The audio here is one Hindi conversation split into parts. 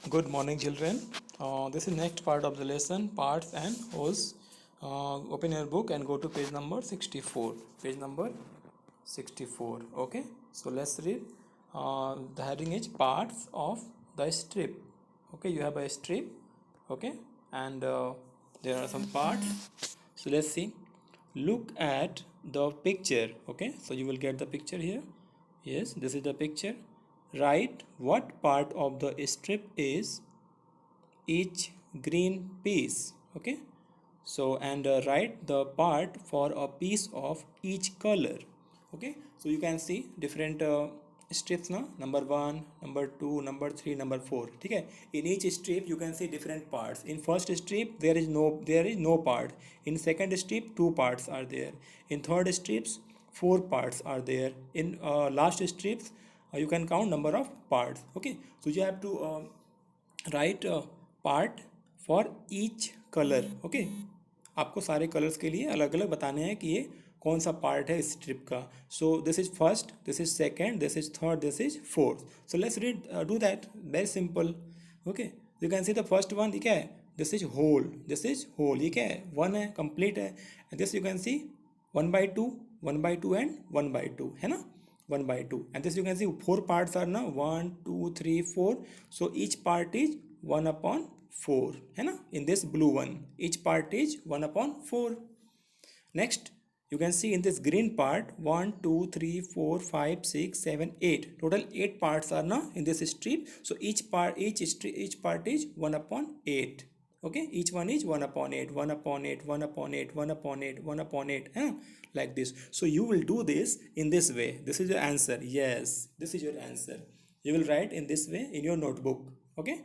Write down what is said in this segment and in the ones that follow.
Good morning, children. This is next part of the lesson, parts and wholes. Open your book and go to page number 64. Page number 64. Okay. So let's read. The heading is parts of the strip. Okay. You have a strip. Okay. And there are some parts. So let's see. Look at the picture. Okay. So you will get the picture here. Yes. This is the picture. Write what part of the strip is each green piece. Okay, so and write the part for a piece of each color. Okay, so you can see different strips now, number 1, number 2, number 3, number 4. Okay, in each strip you can see different parts. In first strip there is no part. In second strip two parts are there. In third strips four parts are there. In last strips you can count number of parts. Okay, so you have to right part for each colour. Okay, आपको सारे कलर्स के लिए अलग अलग बताने हैं कि ये कौन सा पार्ट है इस स्ट्रिप का. So this is first, this is second, this is third, this is fourth. So let's read do that. Very simple. Okay, you can see the first one. ये क्या है? This is whole. This is whole. ये क्या है? वन है, कंप्लीट है. This you can see 1/2, 1/2 and 1/2 है ना. 1/2 and this you can see four parts are now 1 2 3 4. So each part is 1/4 है ना. In this blue one each part is 1/4. Next you can see in this green part 1 2 3 4 5 6 7 8, total 8 parts are now in this strip. So each part is 1/8. Okay, each one is 1/8, 1/8, 1/8, 1/8, 1/8, like this. So you will do this in this way. This is your answer. Yes, this is your answer. You will write in this way in your notebook. Okay,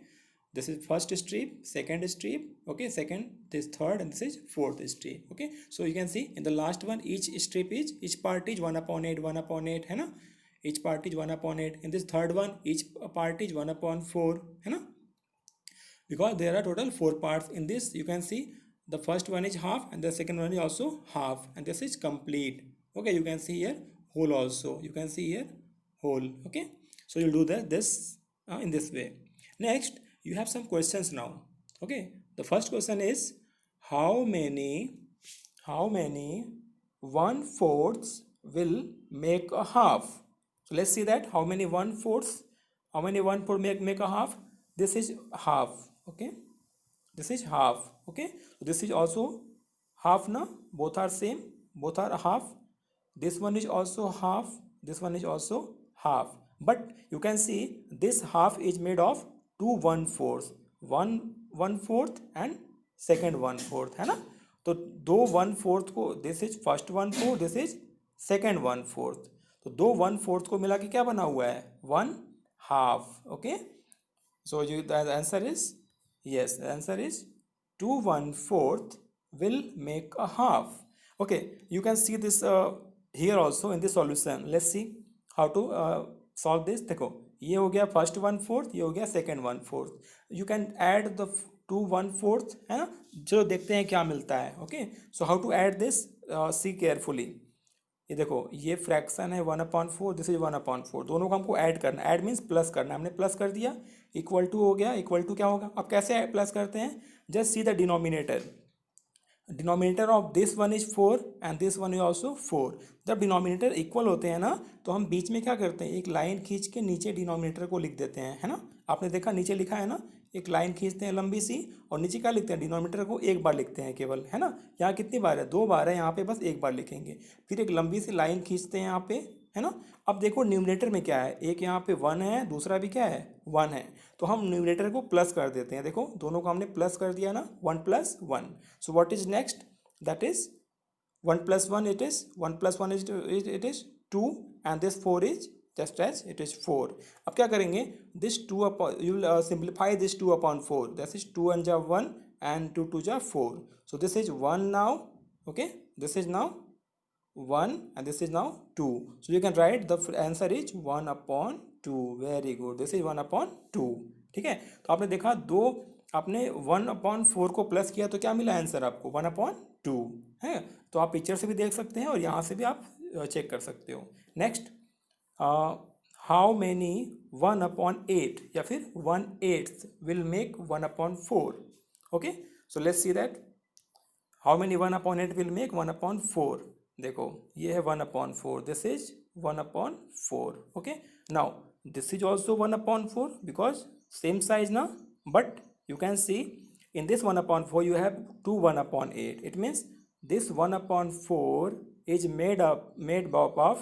this is first strip, second strip. Okay, second, this third, and this is fourth strip. Okay, so you can see in the last one each strip is, each part is 1/8, 1/8 है ना. Each part is 1/8. In this third one each part is 1/4 है ना, because there are total 4 parts in this. You can see the first one is half and the second one is also half, and this is complete. Okay, you can see here whole also. You can see here whole. Okay, so you'll do this in this way. Next you have some questions now. Okay, the first question is how many 1/4 will make a half. So let's see that how many 1/4, how many 1/4 make a half. This is half. Okay, this is half. Okay, this is also half na, both are same, both are half. This one is also half, this one is also half, but you can see this half is made of two 1/4, one 1/4 and second 1/4 है ना. तो दो 1/4 को, this is first 1/4, this is second 1/4. तो दो 1/4 को मिला के क्या बना हुआ है? One half. Okay, so you, the answer is yes, the answer is 2/1/4 will make a half. Okay, you can see this here also in this solution. Let's see how to solve this. देखो ये हो गया फर्स्ट 1/4, ये हो गया second 1/4. You can add the 2/1/4 है ना. चलो देखते हैं क्या मिलता है. Okay, so how to add this, see carefully. ये देखो ये फ्रैक्शन है 1/4, दिस इज 1/4. दोनों को हमको ऐड करना. ऐड मीन्स प्लस करना. हमने प्लस कर दिया, इक्वल टू हो गया. इक्वल टू क्या होगा? अब कैसे प्लस करते हैं? Just see the denominator. Denominator of this one is 4 and this one is also 4. जब डिनोमिनेटर इक्वल होते हैं ना, तो हम बीच में क्या करते हैं? एक लाइन खींच के नीचे डिनोमिनेटर को लिख देते हैं, है ना. आपने देखा नीचे लिखा है ना, एक लाइन खींचते हैं लंबी सी, और नीचे क्या लिखते हैं? डिनोमिनेटर को एक बार लिखते हैं केवल, है ना. यहाँ कितनी बार है? 2 बार है. यहाँ पे बस एक बार लिखेंगे. फिर एक लंबी सी लाइन खींचते हैं यहाँ पे, है ना. अब देखो न्यूमरेटर में क्या है? एक यहाँ पे 1 है, दूसरा भी क्या है? 1 है. तो हम न्यूमरेटर को प्लस कर देते हैं. देखो दोनों को हमने प्लस कर दिया ना, 1 + 1. So what is next? That is 1 + 1, it is 1 + 1 is it is 2, and this 4 is just as it is 4. अब क्या करेंगे? This 2 upon, you will simplify this 2/4. That is 2 1 = 1 and 2 2 = 4. So this is 1 now. Okay, this is now 1 and this is now 2. So you can write the answer is 1/2. Very good. This is 1/2. ठीक है. तो आपने देखा दो, आपने 1/4 को प्लस किया तो क्या मिला आंसर आपको? 1/2 है. तो आप पिक्चर से भी देख सकते हैं और यहाँ से भी आप चेक कर सकते हो. नेक्स्ट, हाउ मैनी 1/8 या फिर 1/8 will make 1/4. Okay, so let's see that how many 1/8 will make 1/4. देखो ये है 1/4, this is 1/4. Okay, now this is also 1/4 because same size ना, but you can see in this 1/4 you have two 1/8. It means this 1/4 is made up of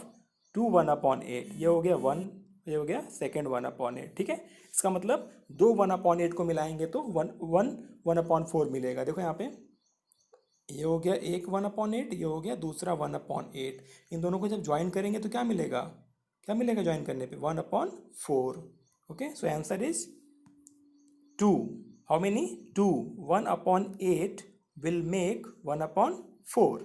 two 1/8. ये हो गया 1, ये हो गया सेकेंड 1/8. ठीक है, इसका मतलब दो 1/8 को मिलाएंगे तो 1/4 मिलेगा. देखो यहाँ पे ये हो गया एक 1/8, ये हो गया दूसरा 1/8. इन दोनों को जब ज्वाइन करेंगे तो क्या मिलेगा, क्या मिलेगा ज्वाइन करने पे 1/4. Okay, so answer is 2. How many? 2. 1/8 will make 1/4.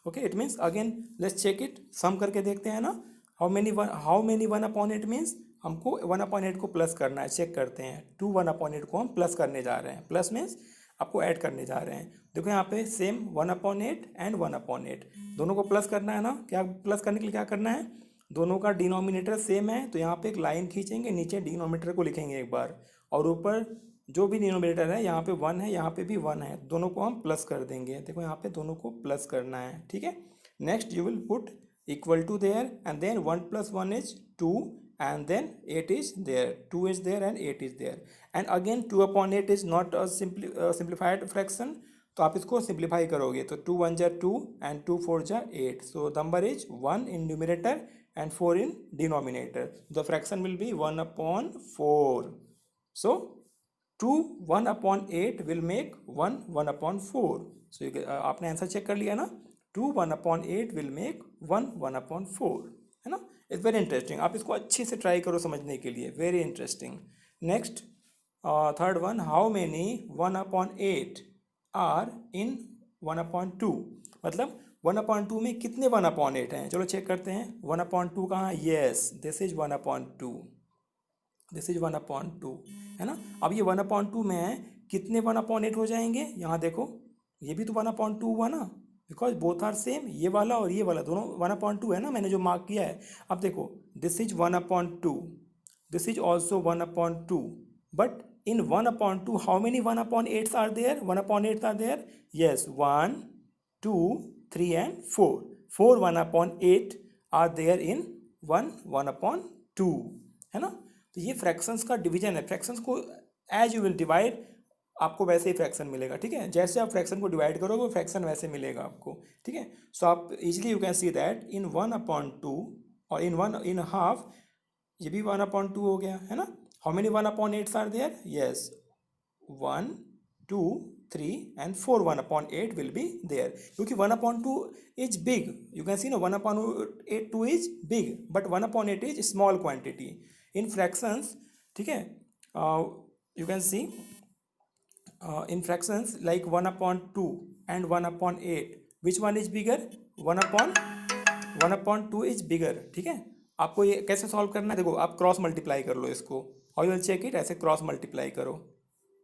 Okay, it means again let's check it. सम करके देखते हैं ना. How many 1/8 means हमको 1/8 को प्लस करना है. चेक करते हैं. 2 1/8 को हम प्लस करने जा रहे हैं. प्लस मीन्स आपको ऐड करने जा रहे हैं. देखो यहाँ पे सेम 1/8 एंड 1/8 दोनों को प्लस करना है ना. क्या प्लस करने के लिए क्या करना है, दोनों का डिनोमिनेटर सेम है तो यहाँ पे एक लाइन खींचेंगे, नीचे डिनोमिनेटर को लिखेंगे एक बार, और ऊपर जो भी डिनोमिनेटर है यहाँ पे 1 है, यहाँ पे भी 1 है, दोनों को हम प्लस कर देंगे. देखो यहाँ पे दोनों को प्लस करना है. ठीक है, next you will put equal to there and then 1 + 1 is 2 and then 8 is there, 2 is there and 8 is there. And again 2/8 is not a simplified fraction, तो आप इसको सिंप्लीफाई करोगे तो 2 1 जा 2 and 2 4 जा 8. So the number is 1 in numerator and 4 in denominator. The fraction will be 1/4. So 2 1/8 will make 1 1/4. So आपने आंसर चेक कर लिया ना. 2 1/8 will make 1 1/4, है ना. It's very interesting. आप इसको अच्छे से ट्राई करो समझने के लिए. Very interesting. Next third one, how many 1/8 are in 1/2. मतलब 1/2 में कितने 1/8 हैं. चलो चेक करते हैं. 1/2 कहाँ है. Yes, this is 1/2. This is 1/2, है ना. अब ये 1/2 में है, कितने 1/8 हो जाएंगे. यहाँ देखो ये भी तो 1/2 हुआ ना, बिकॉज बोथ आर सेम. ये वाला और ये वाला दोनों 1/2 है ना, मैंने जो मार्क किया है. अब देखो this is 1/2, this is also 1/2, but in 1/2 how many 1/8 are there. 1/8 are there. Yes, 1 2 3 and 4. 4 1/8 are there in 1/2, है ना. तो ये फ्रैक्शंस का डिवीजन है. फ्रैक्शंस को एज यू विल डिवाइड आपको वैसे ही फ्रैक्शन मिलेगा. ठीक है, जैसे आप फ्रैक्शन को डिवाइड करोगे वो फ्रैक्शन वैसे मिलेगा आपको. ठीक है, सो आप easily you can see that in 1/2 और इन 1/2 ये भी 1/2 हो गया, है ना. How many 1/8 are there. Yes, 1 2 3 and 4 1/8 will be there, क्योंकि 1/2 is big. You can see no 1/2 is big but 1/8 is small quantity in fractions. ठीक है, you can see in fractions like 1/2 and 1/8 which one is bigger. 1/2 is bigger. ठीक है, आपको ये कैसे सॉल्व करना है. देखो आप क्रॉस मल्टीप्लाई कर लो इसको. How you will check it. ऐसे क्रॉस मल्टीप्लाई करो,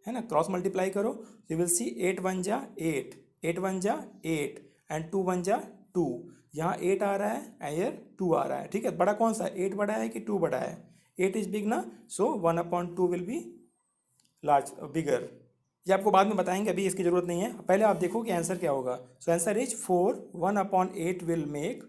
है ना. क्रॉस मल्टीप्लाई करो, यू विल सी 8 1 जा 8, 8 1 जा 8 एंड 2 1 जा 2. यहाँ 8 आ रहा है, एयर 2 आ रहा है. ठीक है, बड़ा कौन सा, 8 बड़ा है कि 2 बड़ा है. 8 इज बिग ना, सो 1/2 विल बी लार्ज बिगर. ये आपको बाद में बताएंगे, अभी इसकी ज़रूरत नहीं है. पहले आप देखो कि आंसर क्या होगा. So answer is 4 1/8 will make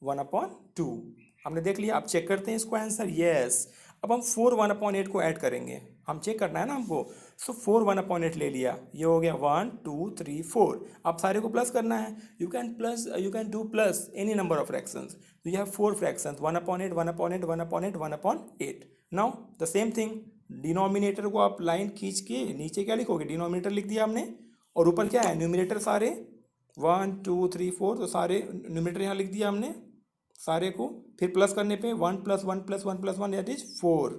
1/2. हमने देख लिया. आप चेक करते हैं इसको आंसर. येस, अब हम 4 1/8 को ऐड करेंगे. हम चेक करना है ना हमको. सो 4 1/8 ले लिया, ये हो गया 1 2 3 4. आप सारे को प्लस करना है. You can do plus any number of fractions. तो you have 4 fractions 1/8 1/8 1/8 1/8. Now the same thing, denominator को आप लाइन खींच के नीचे क्या लिखोगे, डिनोमिनेटर लिख दिया हमने, और ऊपर क्या है न्यूमिनेटर सारे 1 2 3 4. तो सारे न्यूमिनेटर यहाँ लिख दिया हमने सारे को. फिर प्लस करने पे 1 + 1 + 1 + 1 that is 4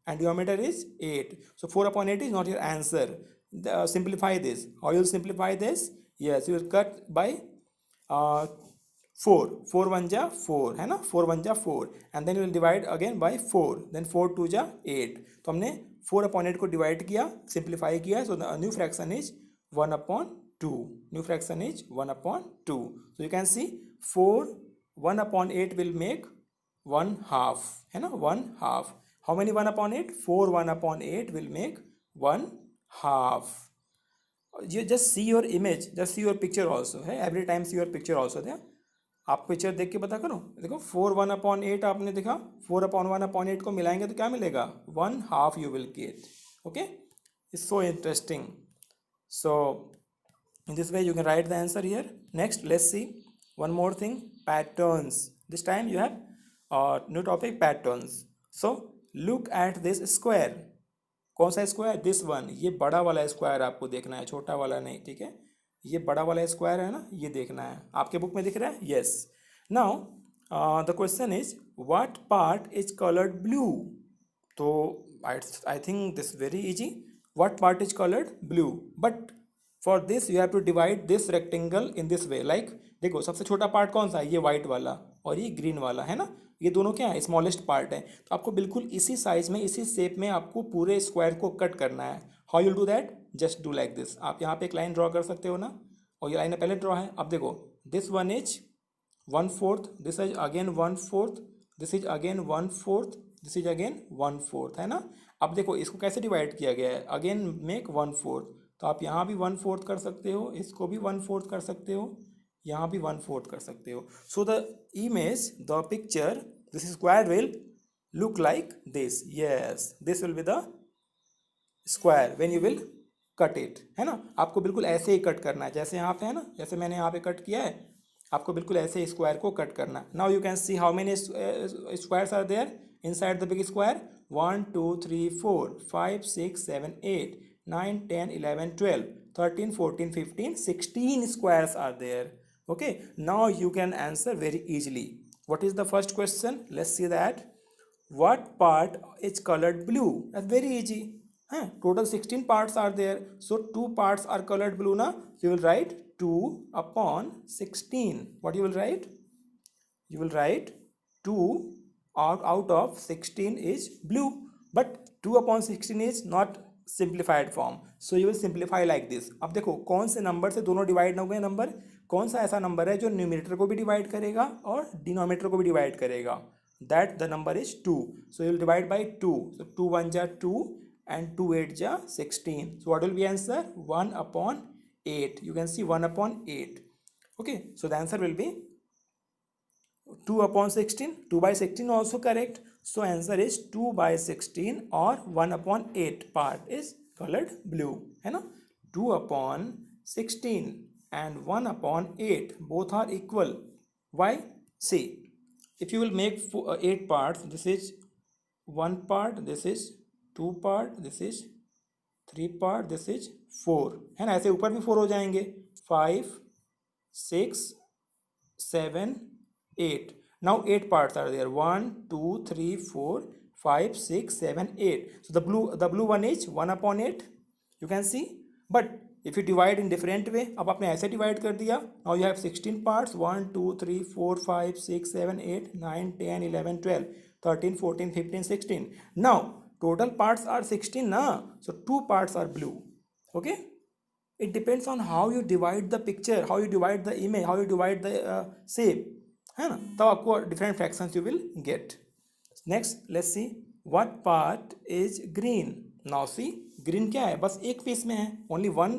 and denominator is 8. So 4/8 is not your answer. Simplify this. How you will simplify this? Yes, you will cut by 4. 4 1 जा 4, है ना. 4 1 जा 4 and then you will divide again by 4. Then 4 2 जा 8. तो हमने 4/8 को डिवाइड किया, सिंप्लीफाई किया. So the new fraction is 1/2. New fraction is 1/2. So you can see 4 1/8 will make 1 half है ना, 1 half. How many 1 upon 8? 4 1 upon 8 will make 1 half. You just see your image, just see your picture also है, every time see your picture also there. आप पिक्चर देख के पता करो, देखो 4 1 upon 8 आपने देखा, 4 upon 1 upon 8 को मिलाएंगे तो क्या मिलेगा, 1 half you will get. Okay, it's so interesting. So in this way you can write the answer here. Next, let's see one more thing, patterns. This time you have new topic, patterns. So look at this square. कौन सा स्क्वायर, दिस वन, ये बड़ा वाला स्क्वायर आपको देखना है, छोटा वाला नहीं, ठीक है, ये बड़ा वाला स्क्वायर है ना, ये देखना है, आपके बुक में दिख रहा है, yes. Now the question is what part is coloured blue. तो I think this very easy, what part is coloured blue, but for this you have to divide this rectangle in this way. Like देखो सबसे छोटा पार्ट कौन सा है, ये वाइट वाला और ये ग्रीन वाला है ना, ये दोनों क्या है, स्मॉलेस्ट पार्ट है. तो आपको बिल्कुल इसी साइज में, इसी शेप में आपको पूरे स्क्वायर को कट करना है. How you do that, just do like this. आप यहाँ पे एक लाइन ड्रॉ कर सकते हो ना, और ये लाइन पहले ड्रॉ है. अब देखो this one is 1/4, this is again 1/4, this is again 1/4, this is again 1/4 है ना. अब देखो इसको कैसे डिवाइड किया गया है, अगेन मेक 1/4. तो आप यहाँ भी 1/4 कर सकते हो, इसको भी 1/4 कर सकते हो, यहाँ भी 1/4 कर सकते हो. So the image, the picture, this square will look like this. Yes, this will be the square when you will cut it, है ना. आपको बिल्कुल ऐसे ही कट करना है जैसे यहाँ पे है ना, जैसे मैंने यहाँ पे कट किया है, आपको बिल्कुल ऐसे स्क्वायर को कट करना है. Now you can see how many squares are there inside the big square. 1 2 3 4 5 6 7 8 9 10 11 12 13 14 15 16 squares are there. Okay, now you can answer very easily. What is the first question, let's see that. What part is colored blue? That's very easy. Total 16 parts are there, so 2 parts are colored blue na. So you will write 2 upon 16. What you will write, you will write 2 out of 16 is blue, but 2 upon 16 is not simplified form, so you will simplify like this. अब देखो कौन से नंबर से दोनों डिवाइड हो गए नंबर, कौन सा ऐसा नंबर है जो न्यूमरेटर को भी डिवाइड करेगा और डिनोमिनेटर को भी डिवाइड करेगा, that the number is 2. So you will divide by 2. So 2 1 ja 2 and 2 8 ja 16. So what will be answer, 1 upon 8. You can see 1 upon 8. Okay, so the answer will be 2 upon 16. 2 by 16 also correct. So answer is 2 by 16 or 1 upon 8 part is colored blue, है ना. 2 upon 16 and 1 upon 8 both are equal. Why? See, if you will make 8 parts, this is 1 part, this is 2 part, this is 3 part, this is 4, है ना. ऐसे ऊपर भी 4 हो जाएंगे, 5 6 7 8. Now 8 parts are there, 1 2 3 4 5 6 7 8. So the blue one is 1 upon 8, you can see. But if you divide in different way, अब आपने ऐसे डिवाइड कर दिया. Now you have 16 parts, 1 2 3 4 5 6 7 8 9 10 11 12 13 14 15 16. Now total parts are 16 na, so 2 parts are blue. Okay, it depends on how you divide the picture, how you divide the image, how you divide the shape, है ना. तब आपको different fractions you will get. Next let's see, what part is green. Now see, green क्या है, बस एक पीस में है, only one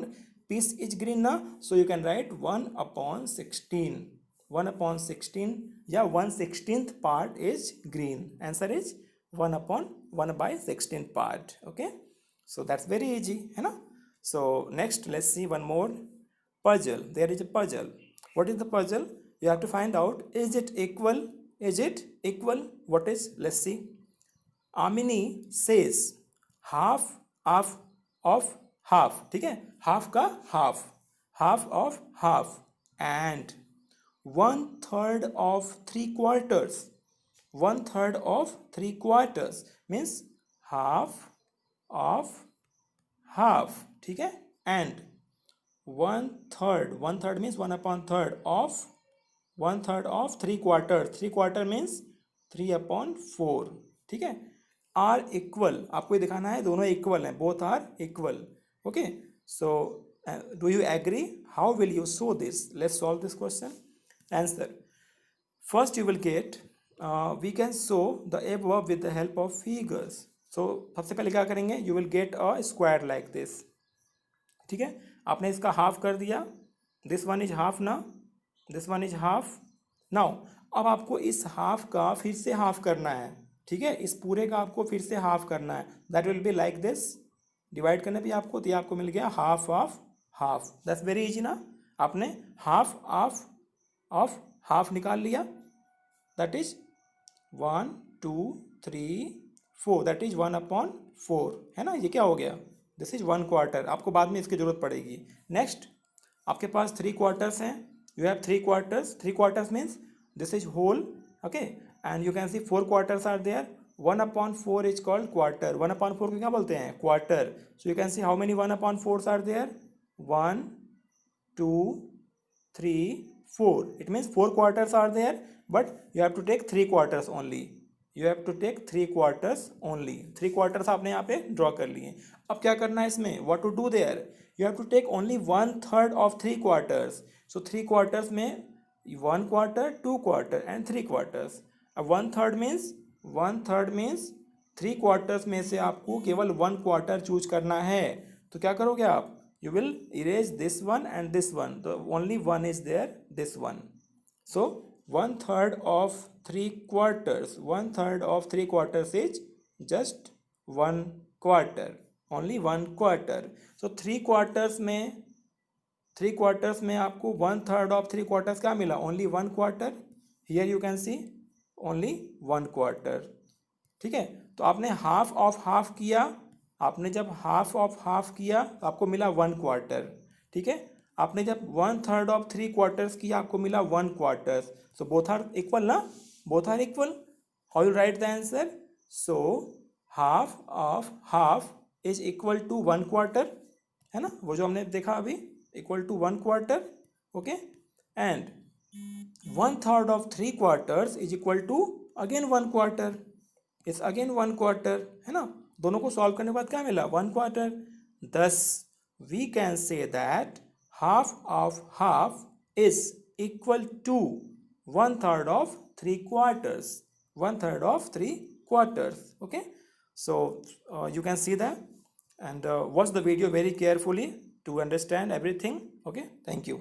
piece is green ना. So you can write 1 upon 16. 1 upon 16 या 1/16th part is green. Answer is 1 upon 1 by 16th part. Okay, so that's very easy, है ना. So next let's see one more puzzle. There is a puzzle. What is the puzzle? You have to find out, is it equal, is it equal. What is, let's see. Amini says half of half, ठीक है, half का half of half and 1/3 of 3/4. 1/3 of 3/4 means half of half, ठीक है, and 1/3, 1/3 means 1 upon 3rd of 1/3 of 3/4. 3/4 means 3 upon 4, ठीक है. आर इक्वल, आपको ये दिखाना है दोनों इक्वल हैं, both are equal. Okay, so do you agree, how will you show this, let's solve this question. Answer, first you will get we can show the above with the help of figures. So सबसे पहले क्या करेंगे, you will get a square like this. ठीक है, आपने इसका हाफ कर दिया, दिस वन इज हाफ ना, this one is half. Now अब आपको इस हाफ का फिर से हाफ करना है. ठीक है, इस पूरे का आपको फिर से हाफ करना है. That will be like this. Divide करने पे आपको, तो ये आपको मिल गया half of half. That's very easy ना. आपने हाफ ऑफ ऑफ हाफ निकाल लिया. दैट इज 1 2 3 4, दैट इज 1/4 है ना. ये क्या हो गया, दिस इज 1/4. आपको बाद में इसकी जरूरत पड़ेगी. नेक्स्ट आपके पास 3/4 हैं. You have 3/4. 3/4 means this is whole. Okay, and you can see 4/4 are there. 1/4 is called quarter. 1/4 को क्या बोलते हैं, quarter. So you can see how many 1/4 are there. 1 2 3 4. It means 4/4 are there, but you have to take 3/4 only. You have to take 3/4 only. 3/4 आपने यहाँ पे ड्रॉ कर लिए. अब क्या करना है इसमें, what to do there? You have to take only 1/3 of 3/4. So 3/4 में 1/4, 2/4 and 3/4. अब 1/3 means 3/4 में से आपको केवल 1/4 चूज करना है. तो क्या करोगे आप, you will erase this one and this one. The only one is there, this one. So 1/3 of 3/4, 1/3 of 3/4 is just 1/4, only 1/4. So 3/4 में आपको 1/3 of 3/4 क्या मिला, only 1/4. Here you can see only 1/4. ठीक है, तो आपने हाफ ऑफ हाफ किया. आपने जब हाफ ऑफ हाफ किया तो आपको मिला 1/4. ठीक है, आपने जब 1/3 ऑफ 3/4 किया आपको मिला 1/4. सो बोथ आर इक्वल ना, both are equal. How you write the answer. So half of half is equal to 1/4 है ना, वो जो हमने देखा अभी, equal to 1/4. Okay, and 1/3 of 3/4 is equal to again 1/4. Is again 1/4 है ना. दोनों को सॉल्व करने के बाद क्या मिला, 1/4. Thus we can say that half of half is equal to 1/3 of 3/4. 1/3 of 3/4. Okay, so you can see that and watch the video very carefully to understand everything. Okay, thank you.